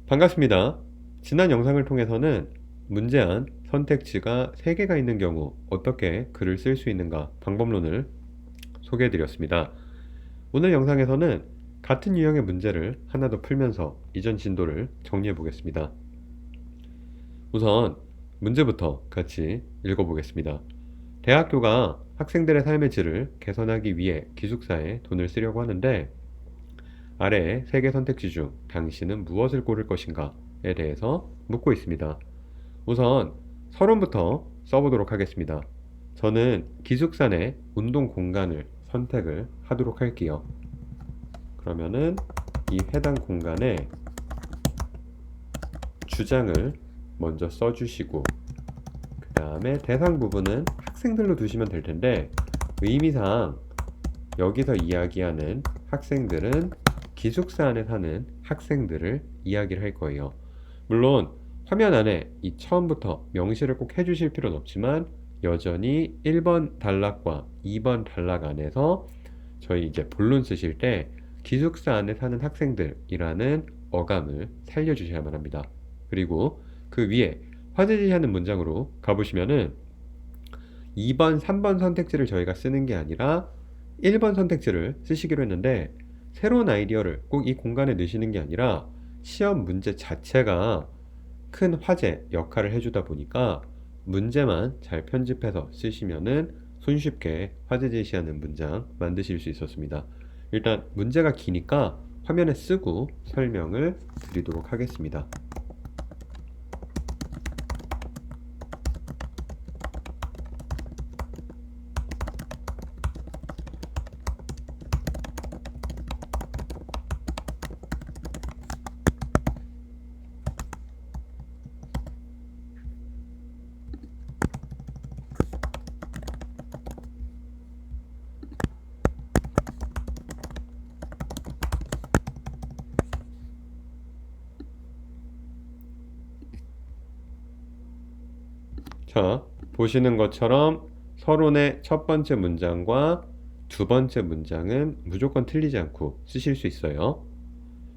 반갑습니다. 지난 영상을 통해서는 문제안 선택지가 3개가 있는 경우 어떻게 글을 쓸 수 있는가 방법론을 소개해 드렸습니다. 오늘 영상에서는 같은 유형의 문제를 하나 더 풀면서 이전 진도를 정리해 보겠습니다. 우선 문제부터 같이 읽어보겠습니다. 대학교가 학생들의 삶의 질을 개선하기 위해 기숙사에 돈을 쓰려고 하는데 아래 3개 선택지 중 당신은 무엇을 고를 것인가에 대해서 묻고 있습니다. 우선 서론부터 써보도록 하겠습니다. 저는 기숙사 내 운동 공간을 선택을 하도록 할게요. 그러면은 이 해당 공간에 주장을 먼저 써주시고 그 다음에 대상 부분은 학생들로 두시면 될 텐데 의미상 여기서 이야기하는 학생들은 기숙사 안에 사는 학생들을 이야기를 할 거예요. 물론 화면 안에 이 처음부터 명시를 꼭 해주실 필요는 없지만 여전히 1번 단락과 2번 단락 안에서 저희 이제 본론 쓰실 때 기숙사 안에 사는 학생들이라는 어감을 살려주셔야만 합니다. 그리고 그 위에 화제 제시하는 문장으로 가보시면은 2번, 3번 선택지를 저희가 쓰는 게 아니라 1번 선택지를 쓰시기로 했는데 새로운 아이디어를 꼭 이 공간에 넣으시는 게 아니라 시험 문제 자체가 큰 화제 역할을 해주다 보니까 문제만 잘 편집해서 쓰시면은 손쉽게 화제 제시하는 문장 만드실 수 있었습니다. 일단 문제가 기니까 화면에 쓰고 설명을 드리도록 하겠습니다. 자, 보시는 것처럼 서론의 첫 번째 문장과 두 번째 문장은 무조건 틀리지 않고 쓰실 수 있어요.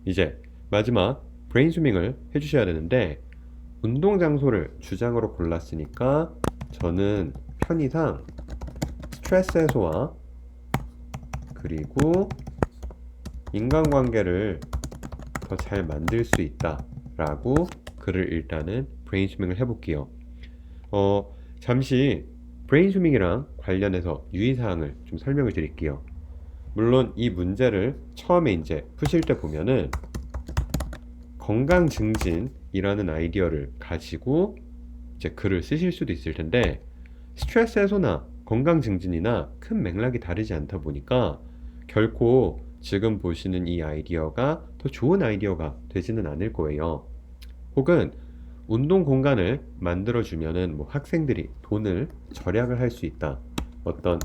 이제 마지막 브레인스토밍을 해주셔야 되는데 운동 장소를 주장으로 골랐으니까 저는 편의상 스트레스 해소와 그리고 인간관계를 더 잘 만들 수 있다 라고 글을 일단은 브레인스토밍을 해볼게요. 잠시 브레인스토밍이랑 관련해서 유의사항을 좀 설명을 드릴게요. 물론 이 문제를 처음에 이제 푸실 때 보면은 건강 증진이라는 아이디어를 가지고 이제 글을 쓰실 수도 있을 텐데 스트레스 해소나 건강 증진이나 큰 맥락이 다르지 않다 보니까 결코 지금 보시는 이 아이디어가 더 좋은 아이디어가 되지는 않을 거예요. 혹은 운동 공간을 만들어주면은 뭐 학생들이 돈을 절약을 할 수 있다. 어떤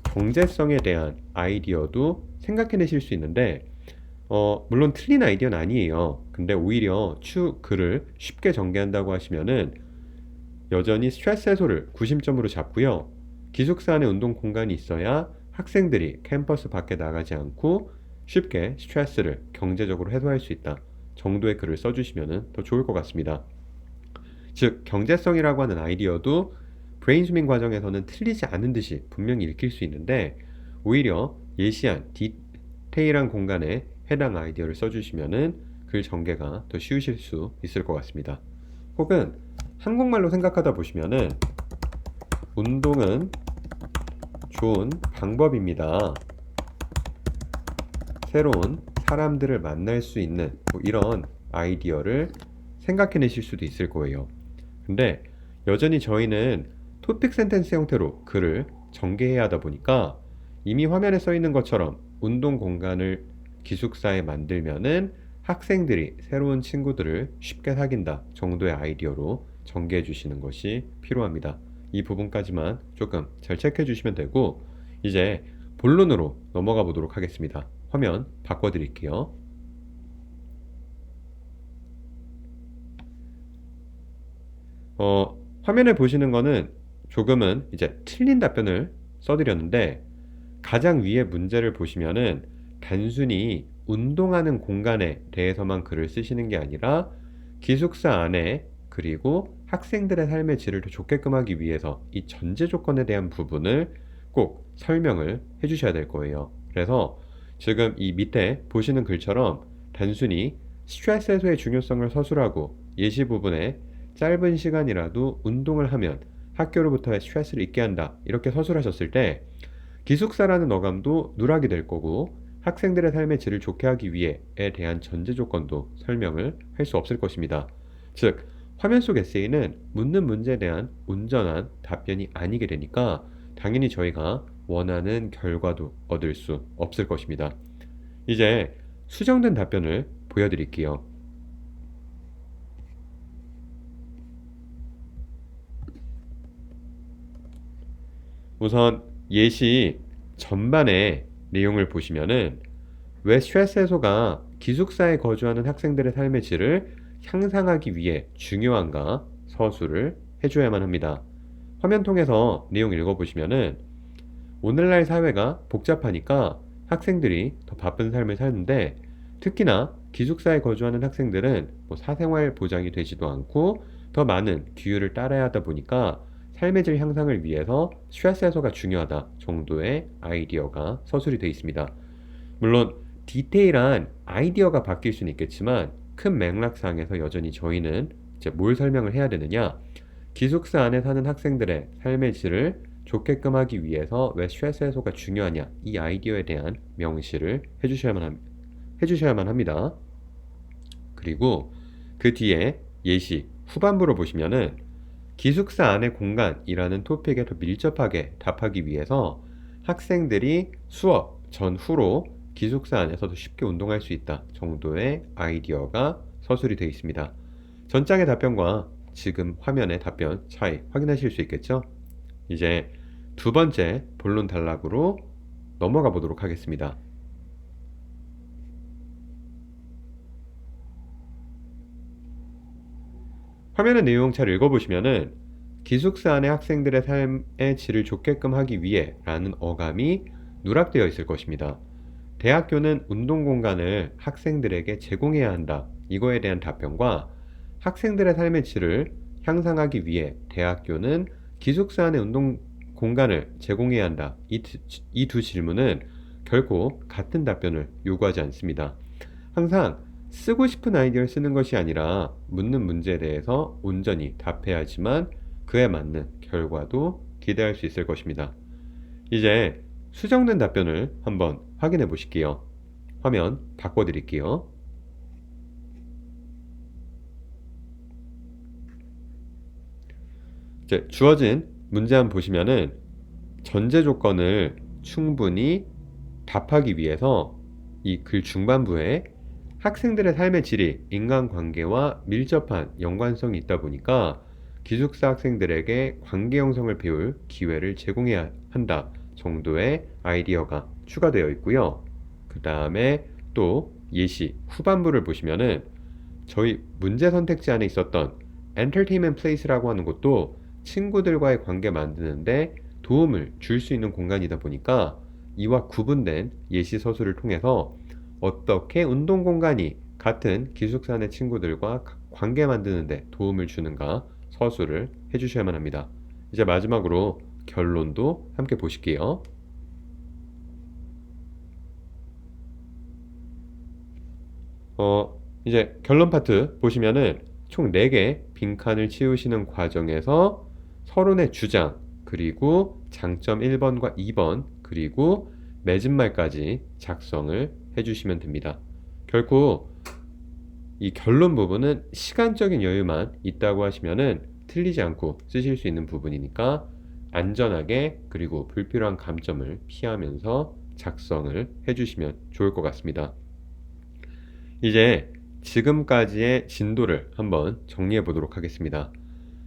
경제성에 대한 아이디어도 생각해내실 수 있는데 물론 틀린 아이디어는 아니에요. 근데 오히려 글을 쉽게 전개한다고 하시면은 여전히 스트레스 해소를 구심점으로 잡고요. 기숙사 안에 운동 공간이 있어야 학생들이 캠퍼스 밖에 나가지 않고 쉽게 스트레스를 경제적으로 해소할 수 있다 정도의 글을 써주시면 더 좋을 것 같습니다. 즉 경제성이라고 하는 아이디어도 브레인스토밍 과정에서는 틀리지 않은 듯이 분명히 읽힐 수 있는데 오히려 예시한 디테일한 공간에 해당 아이디어를 써주시면 글 전개가 더 쉬우실 수 있을 것 같습니다. 혹은 한국말로 생각하다 보시면은 운동은 좋은 방법입니다. 새로운 사람들을 만날 수 있는 뭐 이런 아이디어를 생각해내실 수도 있을 거예요. 근데 여전히 저희는 토픽 센텐스 형태로 글을 전개해야 하다 보니까 이미 화면에 써 있는 것처럼 운동 공간을 기숙사에 만들면은 학생들이 새로운 친구들을 쉽게 사귄다 정도의 아이디어로 전개해 주시는 것이 필요합니다. 이 부분까지만 조금 잘 체크해 주시면 되고 이제 본론으로 넘어가 보도록 하겠습니다. 화면 바꿔 드릴게요. 화면에 보시는 거는 조금은 이제 틀린 답변을 써드렸는데 가장 위에 문제를 보시면은 단순히 운동하는 공간에 대해서만 글을 쓰시는 게 아니라 기숙사 안에 그리고 학생들의 삶의 질을 더 좋게끔 하기 위해서 이 전제 조건에 대한 부분을 꼭 설명을 해주셔야 될 거예요. 그래서 지금 이 밑에 보시는 글처럼 단순히 스트레스 해소의 중요성을 서술하고 예시 부분에 짧은 시간이라도 운동을 하면 학교로부터의 스트레스를 잊게 한다 이렇게 서술하셨을 때 기숙사라는 어감도 누락이 될 거고 학생들의 삶의 질을 좋게 하기 위해에 대한 전제 조건도 설명을 할 수 없을 것입니다. 즉 화면 속 에세이는 묻는 문제에 대한 온전한 답변이 아니게 되니까 당연히 저희가 원하는 결과도 얻을 수 없을 것입니다. 이제 수정된 답변을 보여드릴게요. 우선 예시 전반의 내용을 보시면은 왜 스트레스 해소가 기숙사에 거주하는 학생들의 삶의 질을 향상하기 위해 중요한가 서술을 해줘야만 합니다. 화면 통해서 내용 읽어보시면은 오늘날 사회가 복잡하니까 학생들이 더 바쁜 삶을 사는데 특히나 기숙사에 거주하는 학생들은 사생활 보장이 되지도 않고 더 많은 규율을 따라야 하다 보니까 삶의 질 향상을 위해서 스트레스 해소가 중요하다 정도의 아이디어가 서술이 되어 있습니다. 물론 디테일한 아이디어가 바뀔 수는 있겠지만 큰 맥락상에서 여전히 저희는 이제 뭘 설명을 해야 되느냐, 기숙사 안에 사는 학생들의 삶의 질을 좋게끔 하기 위해서 왜 스트레스 해소가 중요하냐 이 아이디어에 대한 명시를 해주셔야만 합니다. 그리고 그 뒤에 예시 후반부로 보시면은 기숙사 안의 공간이라는 토픽에 더 밀접하게 답하기 위해서 학생들이 수업 전후로 기숙사 안에서 더 쉽게 운동할 수 있다 정도의 아이디어가 서술이 되어 있습니다. 전장의 답변과 지금 화면의 답변 차이 확인하실 수 있겠죠? 이제 두 번째 본론 단락으로 넘어가 보도록 하겠습니다. 화면의 내용 잘 읽어보시면은 기숙사 안의 학생들의 삶의 질을 좋게끔 하기 위해 라는 어감이 누락되어 있을 것입니다. 대학교는 운동 공간을 학생들에게 제공해야 한다. 이거에 대한 답변과 학생들의 삶의 질을 향상하기 위해 대학교는 기숙사 안의 운동 공간을 제공해야 한다. 이 두 질문은 결코 같은 답변을 요구하지 않습니다. 항상 쓰고 싶은 아이디어를 쓰는 것이 아니라 묻는 문제에 대해서 온전히 답해야지만 그에 맞는 결과도 기대할 수 있을 것입니다. 이제 수정된 답변을 한번 확인해 보실게요. 화면 바꿔드릴게요. 이제 주어진 문제 한번 보시면은 전제 조건을 충분히 답하기 위해서 이 글 중반부에 학생들의 삶의 질이 인간관계와 밀접한 연관성이 있다 보니까 기숙사 학생들에게 관계 형성을 배울 기회를 제공해야 한다 정도의 아이디어가 추가되어 있고요. 그 다음에 또 예시 후반부를 보시면은 저희 문제 선택지 안에 있었던 entertainment place라고 하는 것도 친구들과의 관계 만드는데 도움을 줄 수 있는 공간이다 보니까 이와 구분된 예시 서술을 통해서 어떻게 운동 공간이 같은 기숙사 내 친구들과 관계 만드는데 도움을 주는가 서술을 해주셔야만 합니다. 이제 마지막으로 결론도 함께 보실게요. 이제 결론 파트 보시면은 총 4개 빈칸을 채우시는 과정에서 서론의 주장, 그리고 장점 1번과 2번, 그리고 맺은말까지 작성을 해주시면 됩니다. 결코 이 결론 부분은 시간적인 여유만 있다고 하시면은 틀리지 않고 쓰실 수 있는 부분이니까 안전하게 그리고 불필요한 감점을 피하면서 작성을 해주시면 좋을 것 같습니다. 이제 지금까지의 진도를 한번 정리해 보도록 하겠습니다.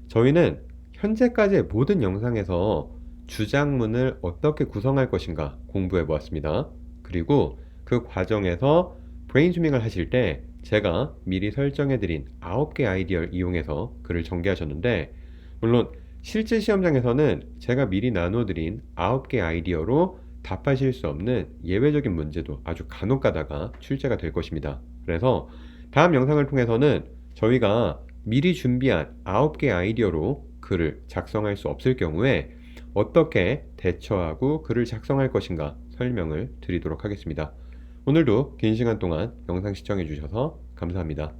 저희는 현재까지의 모든 영상에서 주장문을 어떻게 구성할 것인가 공부해 보았습니다. 그리고 그 과정에서 브레인스토밍을 하실 때 제가 미리 설정해 드린 9개 아이디어를 이용해서 글을 전개하셨는데 물론 실제 시험장에서는 제가 미리 나눠 드린 9개 아이디어로 답하실 수 없는 예외적인 문제도 아주 간혹 가다가 출제가 될 것입니다. 그래서 다음 영상을 통해서는 저희가 미리 준비한 9개 아이디어로 글을 작성할 수 없을 경우에 어떻게 대처하고 글을 작성할 것인가 설명을 드리도록 하겠습니다. 오늘도 긴 시간 동안 영상 시청해 주셔서 감사합니다.